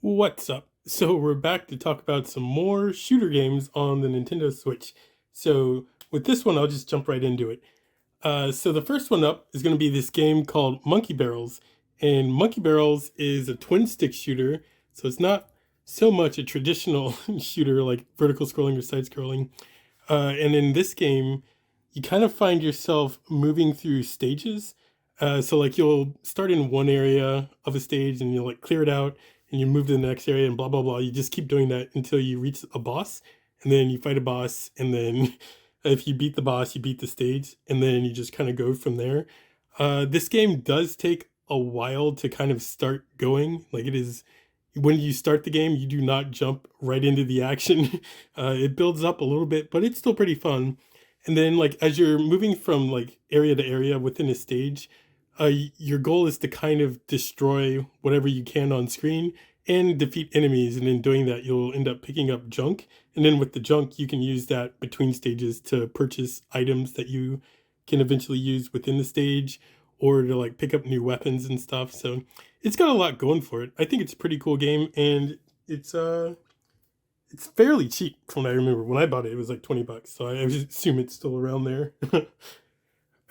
What's up? So we're back to talk about some more shooter games on the Nintendo Switch. So with this one, I'll just jump right into it. So the first one up is going to be this game called Monkey Barrels. And Monkey Barrels is a twin stick shooter. So it's not so much a traditional shooter like vertical scrolling or side scrolling. And in this game, you kind of find yourself moving through stages. So like you'll start in one area of a stage and you'll like clear it out and you move to the next area and blah blah blah. You just keep doing that until you reach a boss, and then you fight a boss, and then if you beat the boss, you beat the stage, and then you just kind of go from there. This game does take a while to kind of start going. Like it is when you start the game, you do not jump right into the action. It builds up a little bit, but it's still pretty fun. And then like as you're moving from like area to area within a stage, your goal is to kind of destroy whatever you can on screen and defeat enemies. And in doing that, you'll end up picking up junk. And then with the junk, you can use that between stages to purchase items that you can eventually use within the stage or to like pick up new weapons and stuff. So it's got a lot going for it. I think it's a pretty cool game, and it's fairly cheap from what I remember. When I bought it, it was like $20. So I assume it's still around there.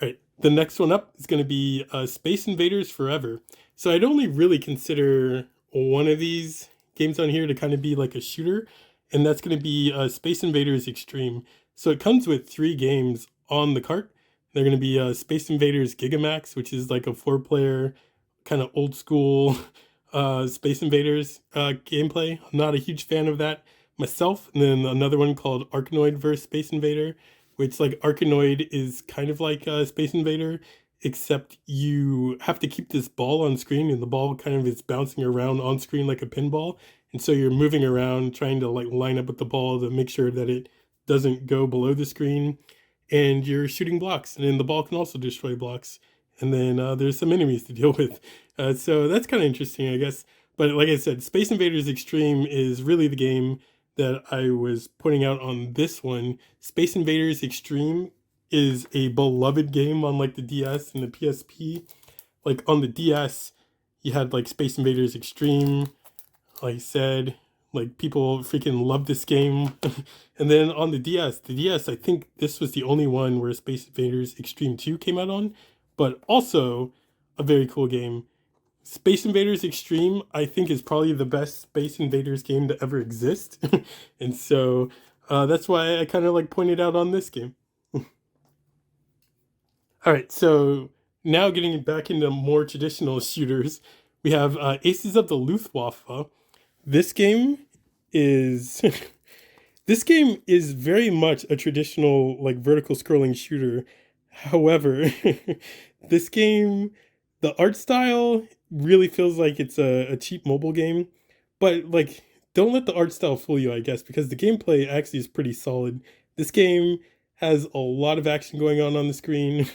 Right. The next one up is going to be Space Invaders Forever. So I'd only really consider one of these games on here to kind of be like a shooter, and that's going to be Space Invaders Extreme. So it comes with 3 games on the cart. They're going to be Space Invaders Gigamax, which is like a 4-player kind of old school Space Invaders gameplay. I'm not a huge fan of that myself. And then another one called Arkanoid vs. Space Invader, which like Arkanoid is kind of like a Space Invader, except you have to keep this ball on screen, and the ball kind of is bouncing around on screen like a pinball. And so you're moving around trying to like line up with the ball to make sure that it doesn't go below the screen. And you're shooting blocks, and then the ball can also destroy blocks. And then there's some enemies to deal with. So that's kind of interesting, I guess. But like I said, Space Invaders Extreme is really the game that I was pointing out on this one. Space Invaders Extreme is a beloved game on like the DS and the PSP. Like on the DS, you had like Space Invaders Extreme. Like I said, like people freaking love this game. And then on the DS, I think this was the only one where Space Invaders Extreme 2 came out on, but also a very cool game. Space Invaders Extreme, I think, is probably the best Space Invaders game to ever exist. And so that's why I kind of like pointed out on this game. All right, so now getting back into more traditional shooters, we have Aces of the Luftwaffe. This game is this game is very much a traditional like vertical scrolling shooter. However, this game, the art style really feels like it's a cheap mobile game, but like don't let the art style fool you, I guess, because the gameplay actually is pretty solid. This game has a lot of action going on the screen.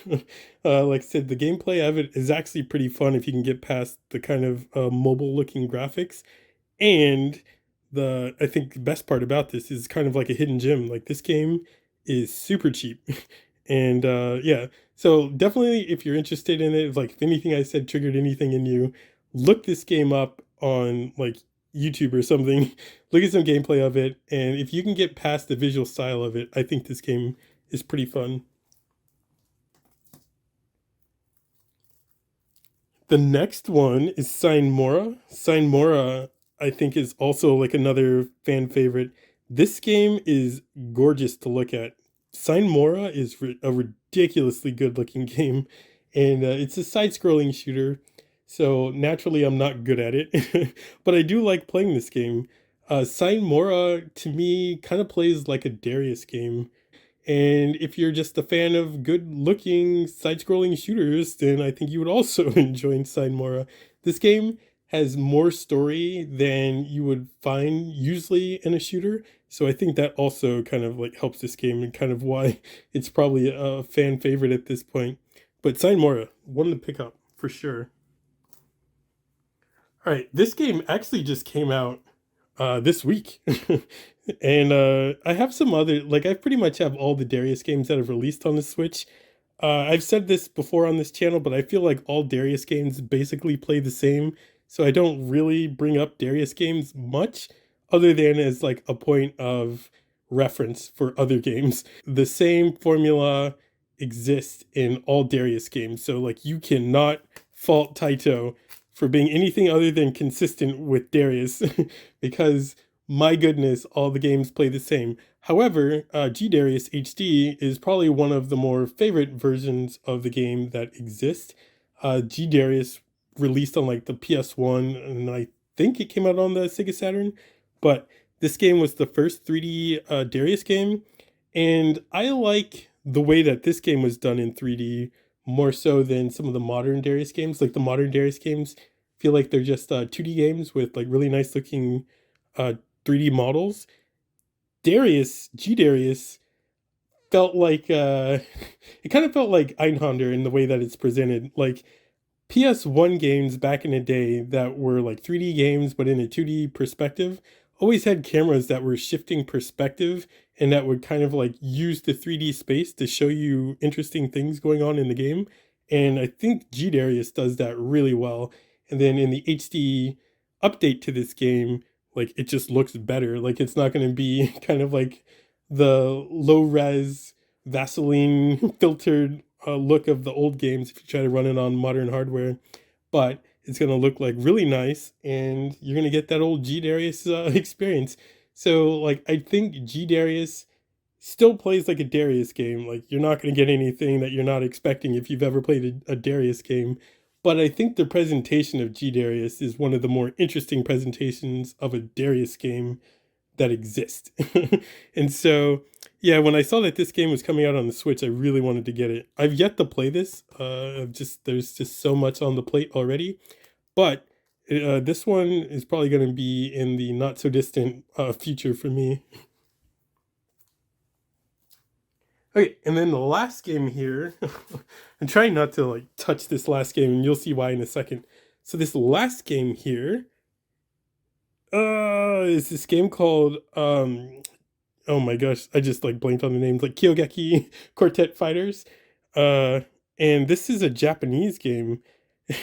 Like I said, the gameplay of it is actually pretty fun if you can get past the kind of mobile looking graphics. And I think the best part about this is kind of like a hidden gem. Like this game is super cheap. And yeah, so definitely if you're interested in it, like if anything I said triggered anything in you, look this game up on like YouTube or something. Look at some gameplay of it, and if you can get past the visual style of it, I think this game is pretty fun. The next one is Synomora. Synomora, I think, is also like another fan favorite. This game is gorgeous to look at. Synomora is a ridiculously good looking game, and it's a side scrolling shooter. So naturally, I'm not good at it, but I do like playing this game. Synomora to me kind of plays like a Darius game. And if you're just a fan of good looking side scrolling shooters, then I think you would also enjoy Synomora. This game has more story than you would find usually in a shooter. So I think that also kind of like helps this game and kind of why it's probably a fan favorite at this point. But Synomora, one to pick up for sure. All right, this game actually just came out this week. And I have some other, like, I pretty much have all the Darius games that have released on the Switch. I've said this before on this channel, but I feel like all Darius games basically play the same. so I don't really bring up Darius games much, other than as like a point of reference for other games. The same formula exists in all Darius games, so like you cannot fault Taito for being anything other than consistent with Darius, because my goodness, all the games play the same. However, G Darius HD is probably one of the more favorite versions of the game that exist. G Darius released on like the PS1, and I think it came out on the Sega Saturn. But this game was the first 3D Darius game, and I like the way that this game was done in 3D more so than some of the modern Darius games. Like the modern Darius games feel like they're just 2D games with like really nice looking 3D models. G Darius felt like it kind of felt like Einhander in the way that it's presented. Like PS1 games back in the day that were like 3D games but in a 2D perspective always had cameras that were shifting perspective and that would kind of like use the 3D space to show you interesting things going on in the game. And I think G Darius does that really well. And then in the HD update to this game, like it just looks better. Like it's not going to be kind of like the low res Vaseline filtered look of the old games if you try to run it on modern hardware, but it's going to look like really nice, and you're going to get that old G Darius experience. So like I think G Darius still plays like a Darius game. Like you're not going to get anything that you're not expecting if you've ever played a Darius game. But I think the presentation of G Darius is one of the more interesting presentations of a Darius game that exist. And so, yeah, when I saw that this game was coming out on the Switch, I really wanted to get it. I've yet to play this. There's just so much on the plate already. But this one is probably going to be in the not so distant future for me. Okay, and then the last game here, I'm trying not to like touch this last game, and you'll see why in a second. So this last game here is this game called oh my gosh, I just like blanked on the names, like Kyogeki Quartet Fighters. Uh and this is a Japanese game.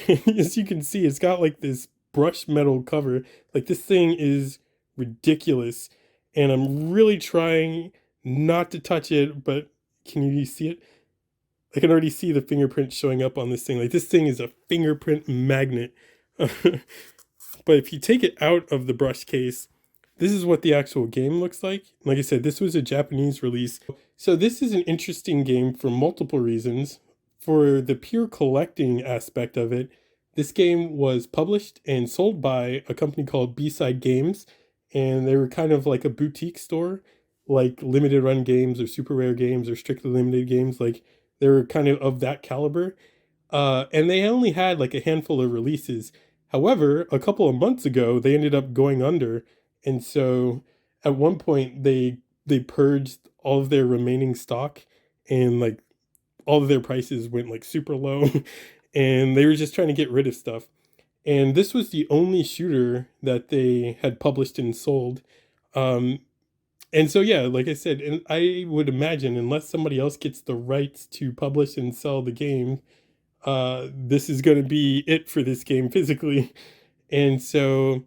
As you can see, it's got like this brushed metal cover. Like this thing is ridiculous. And I'm really trying not to touch it, but can you see it? I can already see the fingerprint showing up on this thing. Like this thing is a fingerprint magnet. But if you take it out of the brush case, this is what the actual game looks like. Like I said, this was a Japanese release. So this is an interesting game for multiple reasons. For the pure collecting aspect of it, this game was published and sold by a company called B-Side Games, and they were kind of like a boutique store, like limited run games or super rare games or strictly limited games. Like they were kind of that caliber. And they only had like a handful of releases. However, a couple of months ago, they ended up going under, and so at one point they purged all of their remaining stock, and like all of their prices went like super low, and they were just trying to get rid of stuff. And this was the only shooter that they had published and sold. Um, and so yeah, like I said, and I would imagine unless somebody else gets the rights to publish and sell the game, this is going to be it for this game physically. And so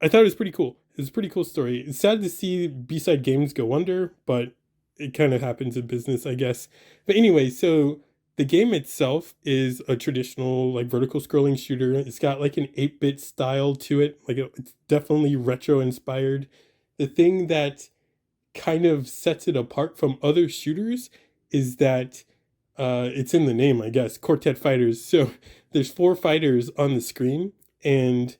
I thought it was pretty cool. It was a pretty cool story. It's sad to see B-Side Games go under, but it kind of happens in business, I guess. But anyway, so the game itself is a traditional like vertical scrolling shooter. It's got like an 8-bit style to it. Like it's definitely retro inspired. The thing that kind of sets it apart from other shooters is that it's in the name, I guess, Quartet Fighters. So there's 4 fighters on the screen, and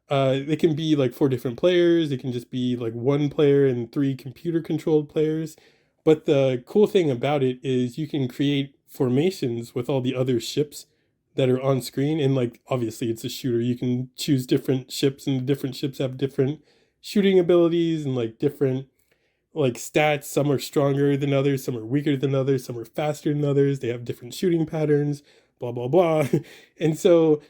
they can be like 4 different players. It can just be like 1 player and 3 computer controlled players. But the cool thing about it is you can create formations with all the other ships that are on screen. And like, obviously it's a shooter. You can choose different ships, and the different ships have different shooting abilities and like different like stats. Some are stronger than others, some are weaker than others, some are faster than others. They have different shooting patterns, blah blah blah. And so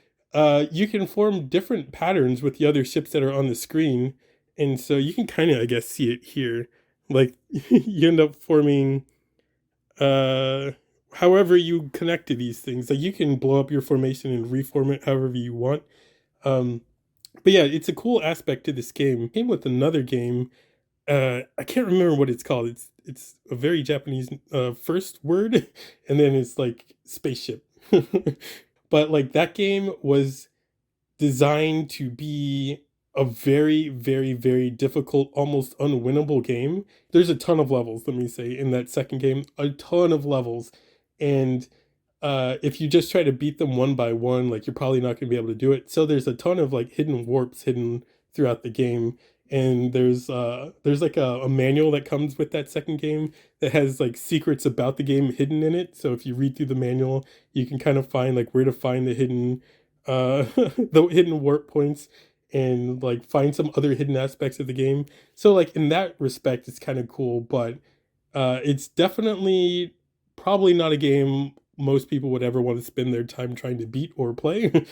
you can form different patterns with the other ships that are on the screen. And so you can kind of, I guess, see it here. Like you end up forming however you connect to these things. Like you can blow up your formation and reform it however you want. But yeah, it's a cool aspect to this game. It came with another game. I can't remember what it's called. It's a very Japanese first word, and then it's like spaceship. But like that game was designed to be a very, very, very difficult, almost unwinnable game. There's a ton of levels, let me say, in that second game, a ton of levels. And if you just try to beat them one by one, like you're probably not going to be able to do it. So there's a ton of like hidden warps hidden throughout the game. And there's like a manual that comes with that second game that has like secrets about the game hidden in it. So if you read through the manual, you can kind of find like where to find the hidden the hidden warp points and like find some other hidden aspects of the game. So like in that respect, it's kind of cool, but it's definitely probably not a game most people would ever want to spend their time trying to beat or play.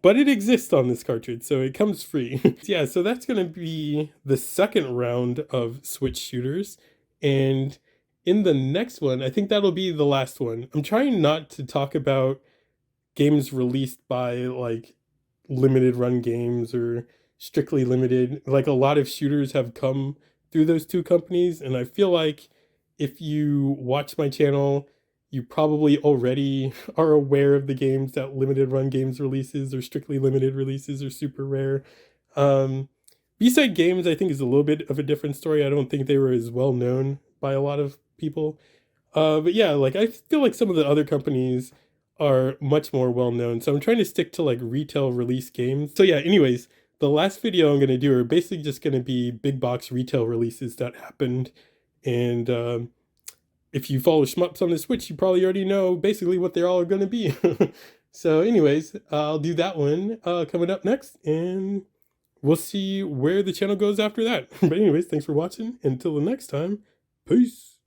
But it exists on this cartridge, so it comes free. Yeah, so that's going to be the second round of Switch shooters. And in the next one, I think that'll be the last one. I'm trying not to talk about games released by like limited run games or strictly limited. Like a lot of shooters have come through those two companies, and I feel like if you watch my channel, you probably already are aware of the games that limited run games releases or strictly limited releases are super rare. Um, B-side games, I think, is a little bit of a different story. I don't think they were as well known by a lot of people. But yeah, like I feel like some of the other companies are much more well known. So I'm trying to stick to like retail release games. So yeah, anyways, the last video I'm going to do are basically just going to be big box retail releases that happened. And if you follow SHMUPs on the Switch, you probably already know basically what they're all going to be. So anyways, I'll do that one coming up next, and we'll see where the channel goes after that. But anyways, thanks for watching. Until the next time, peace.